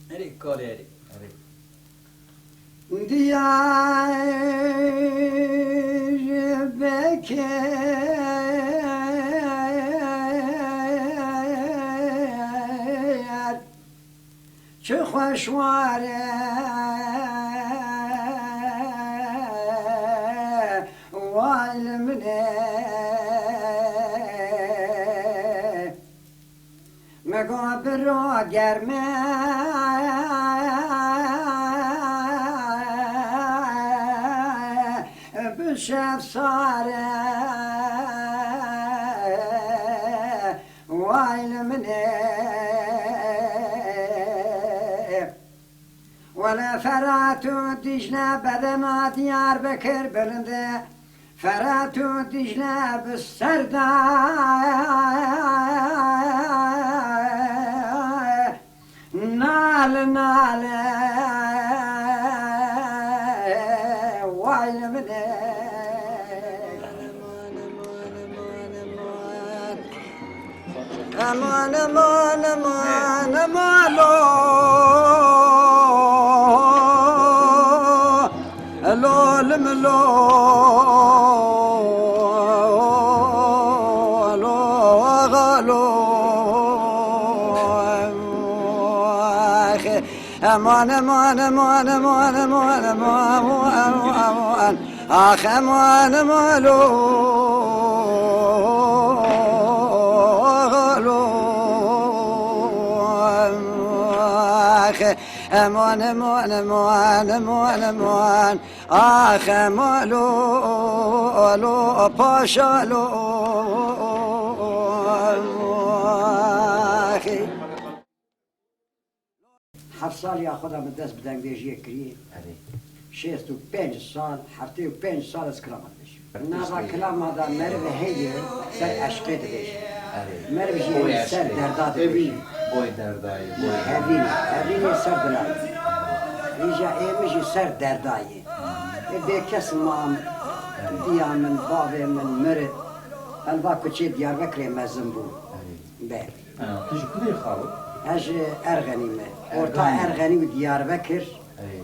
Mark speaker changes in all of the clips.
Speaker 1: Erik kore erik.
Speaker 2: Diyarbakır çok hoş var valimne megabir germe bişef sare valimne ولا فراتو دجنا بدما دياربكر بلنده فراتو دجنا بالسردا نال نال ويل منه امان امان امان امان امان امان امان امان امان امان اخ امان مالو امان امان امان امان امان آخ مالو لو پاشالو هفت سال یا خودم دست بدن بیجی کری 65 سال 75 سال از کلام بشم نبا کلام دا مرو هیه سر عشقه بیش مرو جی سر درداد بیش
Speaker 1: Boy derdayı.
Speaker 2: هفینه سر درای ایجا ایمجی سر دردایی به کس مام دیامن بابمن مرد البا کچه دیاربکر مزن بود بله
Speaker 1: Tujı kudayı xalı?
Speaker 2: اج ارغنی مه orta ارغنی و دیاربکر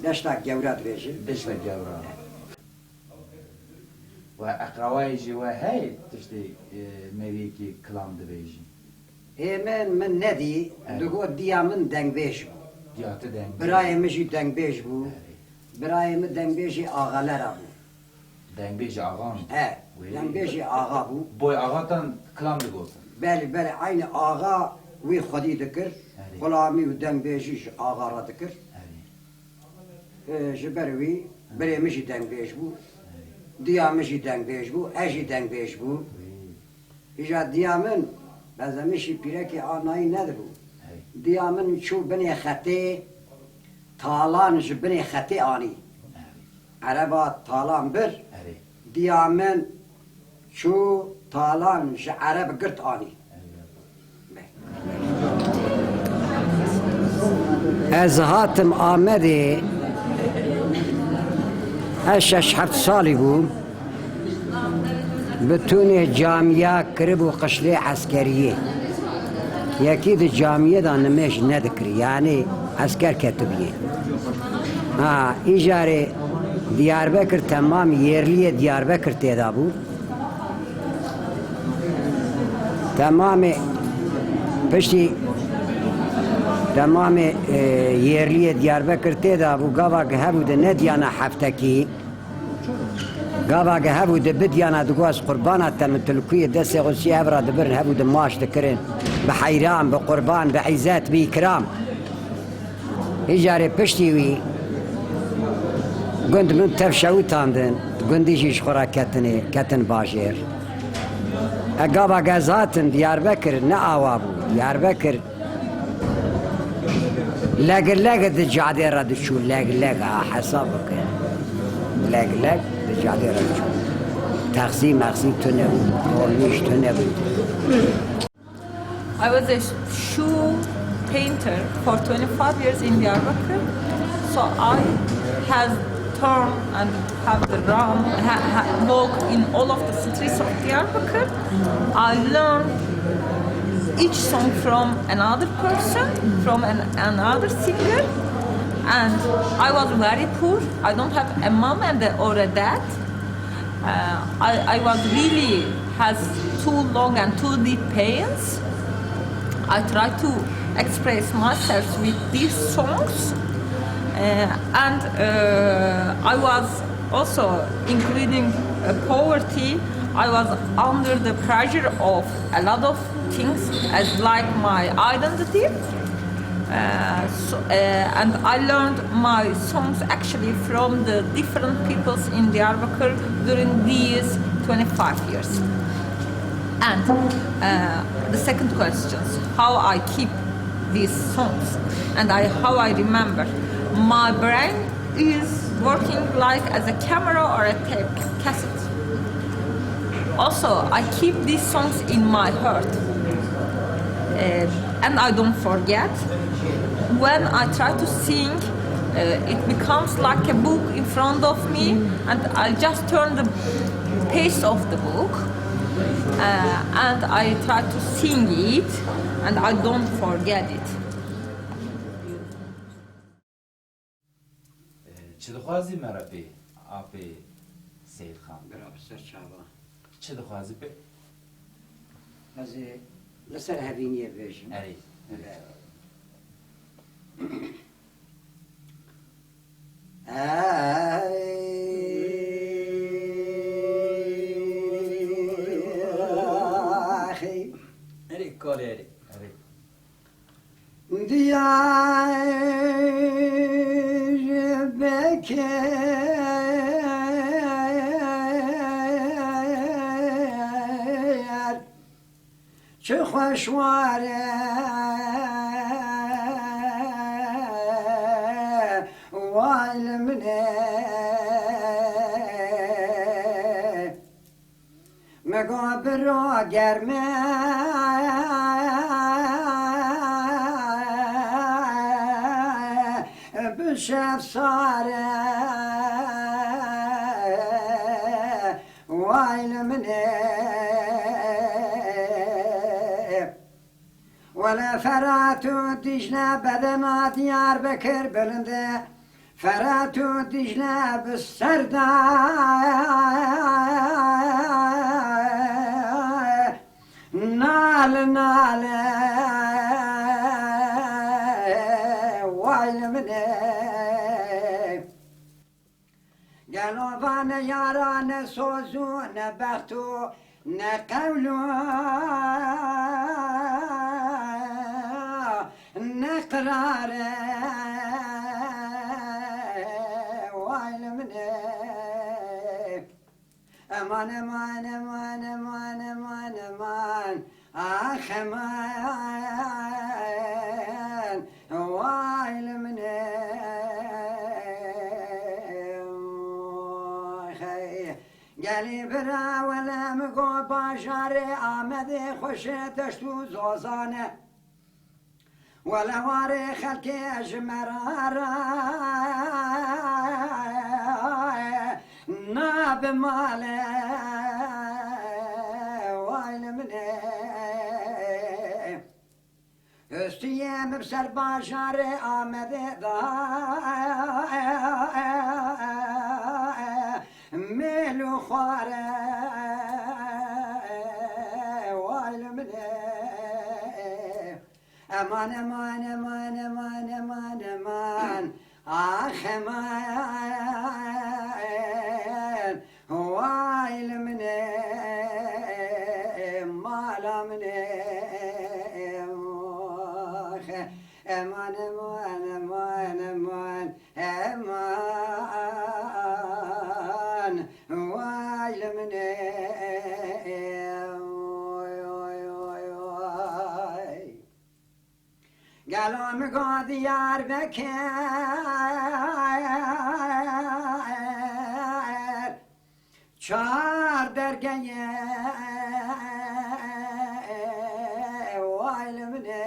Speaker 2: دشتا گوراد بیجی
Speaker 1: Beşle gavra. Ve akravayıcı ve hey işte meviki kılamdı beyci.
Speaker 2: من ندی دگو دیامن دنگ بیش بود
Speaker 1: Diyatı den.
Speaker 2: برای مجی دنگ بیش بود برای من دنگ بیشی آغالر بود
Speaker 1: Den beyci ağam.
Speaker 2: دنگ بیشی آغا بود
Speaker 1: Boy ağatan kılamdı olsun.
Speaker 2: بله aynı آغا وی خودی دکر غلامی و دنگ بیشیش آغا را دکر جبروی برای مجی دنگ بیش بود دیامجی دنگ بیش بود اجی دنگ بیش بود ایجا دیامن بزمشی پیره که آنایی نده بود دیامن چو بنی خطه تالان جو بنی خطه آنی عربا تالان بر دیامن چو تالان جو عرب گرت آنی از هاتم آمده اشش 7 سالی بود بتونه جامعه کربو قشله عسکریه یکی ده جامعه دا نمیش ندکری یعنی عسکر کتبیه ایجاره دیاربکر تمام yerliye دیاربکر تیدا بود تمام پشتی تمام yerliye دیاربکر تیدا بود گاوا که هبود ندیانا هفتکی گاوا که هبود بدیانا دگواز قربانات تم تلقیه دست غسی هبرا دبرن هبود ماش دکرن به حیران به قربان به عزت به اکرام ایجاره پشتی وی گند من تفشاوی تاندن گندیشیش خورا کتن باشیر اگاوا گازاتن دیاربکر نه آوا بود دیاربکر لگ لگ ده جاده را دشو لگ لگ حساب بکن لگ لگ ده جاده را دشو تقسیم تو نبود دولمیش تو نبود
Speaker 3: I was a shoe painter for 25 years in Diyarbakır. So I had turn and have the run, walk in all of the streets of Diyarbakir. I learned each song from another person, from another singer, and I was very poor. I don't have a mom or a dad. I was really has too long and too deep pains. I tried to express myself with these songs, and I was also including poverty. I was under the pressure of a lot of things as like my identity. And I learned my songs actually from the different peoples in Diyarbakir during these 25 years. And the second question, how I keep these songs and how I remember. My brain is working like as a camera or a tape cassette. Also, I keep these songs in my heart. And I don't forget. When I try to sing, it becomes like a book in front of me, and I just turn the page of the book, and I try to sing it, and I don't forget it.
Speaker 1: چه دخوازی مرافی آفی سید خان
Speaker 2: برای سر چاوا
Speaker 1: چه دخوازی به
Speaker 2: از لسر هفینیه بیشم
Speaker 1: اری
Speaker 2: آخی
Speaker 1: اری کالی اری
Speaker 2: دیار بکر چه خوشواره وایل منه مگو برا گرمه بشف ساره وایل منه ولا فراتو دجنا بدنا ديار بكر بلنده فراتو دجنا بالسردا نال نال وایل منه قالوا فانا ياران سوزو نبختو نقولو نقرار وایل منه امان امان امان امان امان امان آخ امان وایل منه گلی برا ولا مگو باشار آمده خوش تشتو زوزانه ولا واري خلقي اجمرارا ناب ماله وایل منه استیم بسر باشار آمده دا ملو خواره وایل منه امان امان امان امان امان امان آخ امان وایل منه مالا منه آخ امان امان امان امان امان وایل منه گلام گاد یار بکر چار درگه وایل منه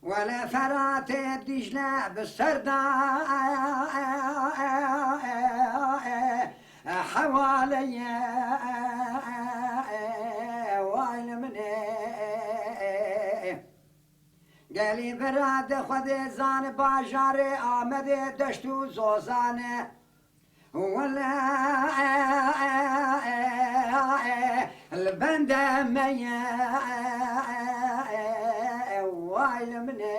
Speaker 2: و ولا فرات دجلة بالسردة حوالي وايل مني قالي براد خود زان باجار آمد دشتو زوزانه ولا البند ميا وايل مني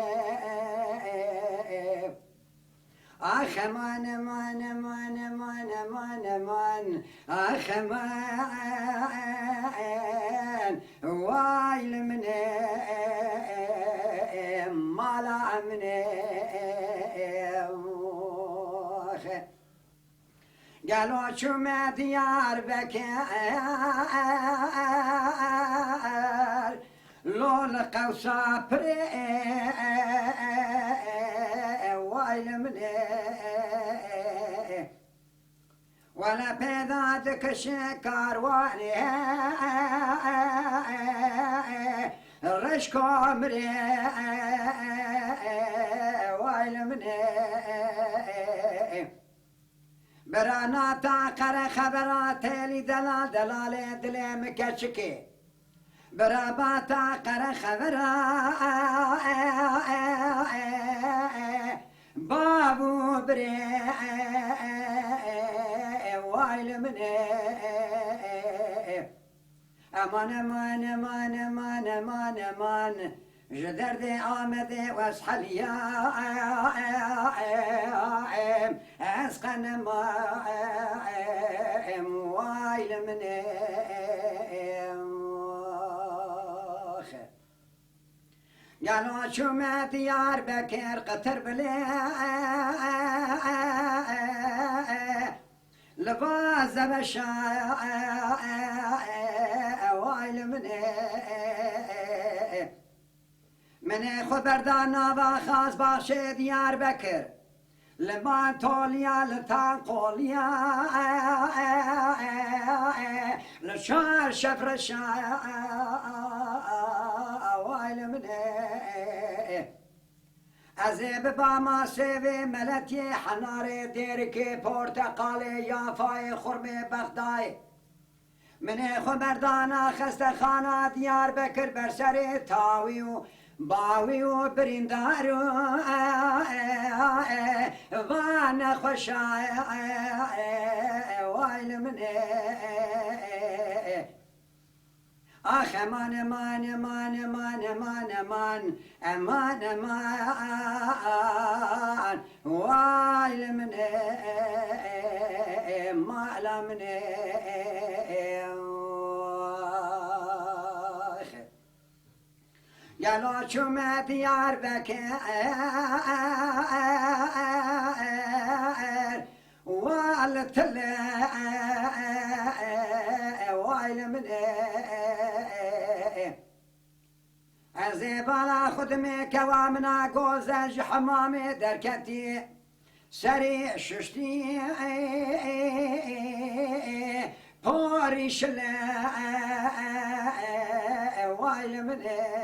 Speaker 2: آخ مان مان مان مان مان مان آخ مان وايل مني مالا مني قالوا شو ما ديار بكار لول قوسا بري وايل مني ولا بيضاتك شكار واني رشكو مري وايل مني برانا تاقر خبرات لي دلال دلال دلي مكشكي برابا تاقر خبرات بابو بري وايل مني امان امان امان امان امان امان جدردي آمده واسحليا اسقن ما وايل مني قالوا شو ما ديار بكر قطر بلي لباس بشا وايل مني من خبردانا و خاص باشه دیار بکر لما تولیا لتان قولیا لشار شفر شا وایل منه از ببا ما سوی ملتی حنار دیرکی پرتقال یافای خرم بغدای من خبردانا خسته خانه دیار بکر بر سر تاوی و باوی و بریندار و نخوشای وایل منه آخ امان امان امان امان امان امان امان امان وایل منه مالا منه قالوا شو ما ديار بكر والتل وايل منه ازيبالا خدمي كوامنا قوزج حمامي دركتي سريع ششتي بوريش وايل منه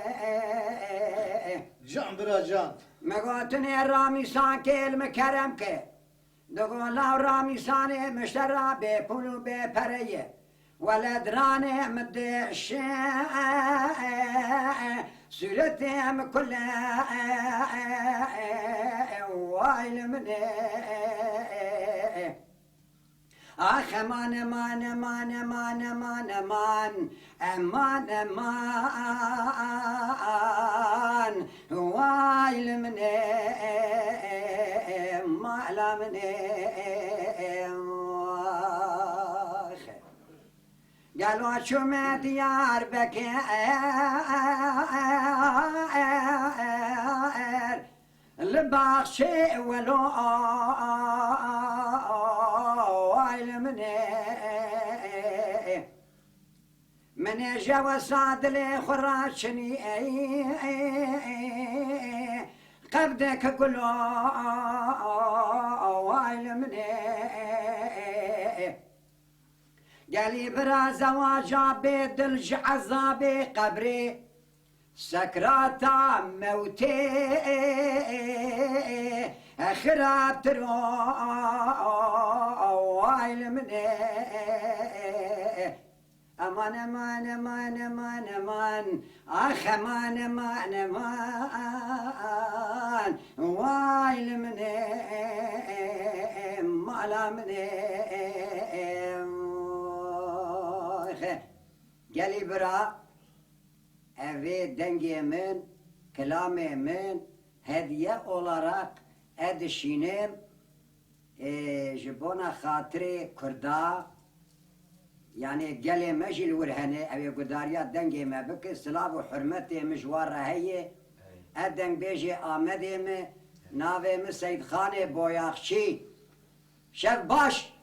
Speaker 4: جان برا جان
Speaker 2: مقوتني رامي سان كلمة كرم كي دقول لا رامي ساني مشترى بپولو بپريه ولدراني مدش سورتهم كلها وايل منه آخ امان امان امان امان امان امان امان امان وايل منه مالا منه قالوا شو ما ديار بكر لباخشي ولو وايل من جوا صاد لي خراشني قبدك كله وايل قالي برا زواجا بيد الجعزابي قبري سكرات موتي خرابتر وعيل مني امان امان امان امان امان اخ امان امان امان وعيل مني مالا مني قالي برا eve dengimin, kelamimin hediye olarak edişinim jibona hatırı kurda yani gelime jil vurhane eve gudariya dengime bıkı sılav ve hürmeti mecvara heye eden beji Ahmed'imi navemi Seyyid Khane Boyakçı şef baş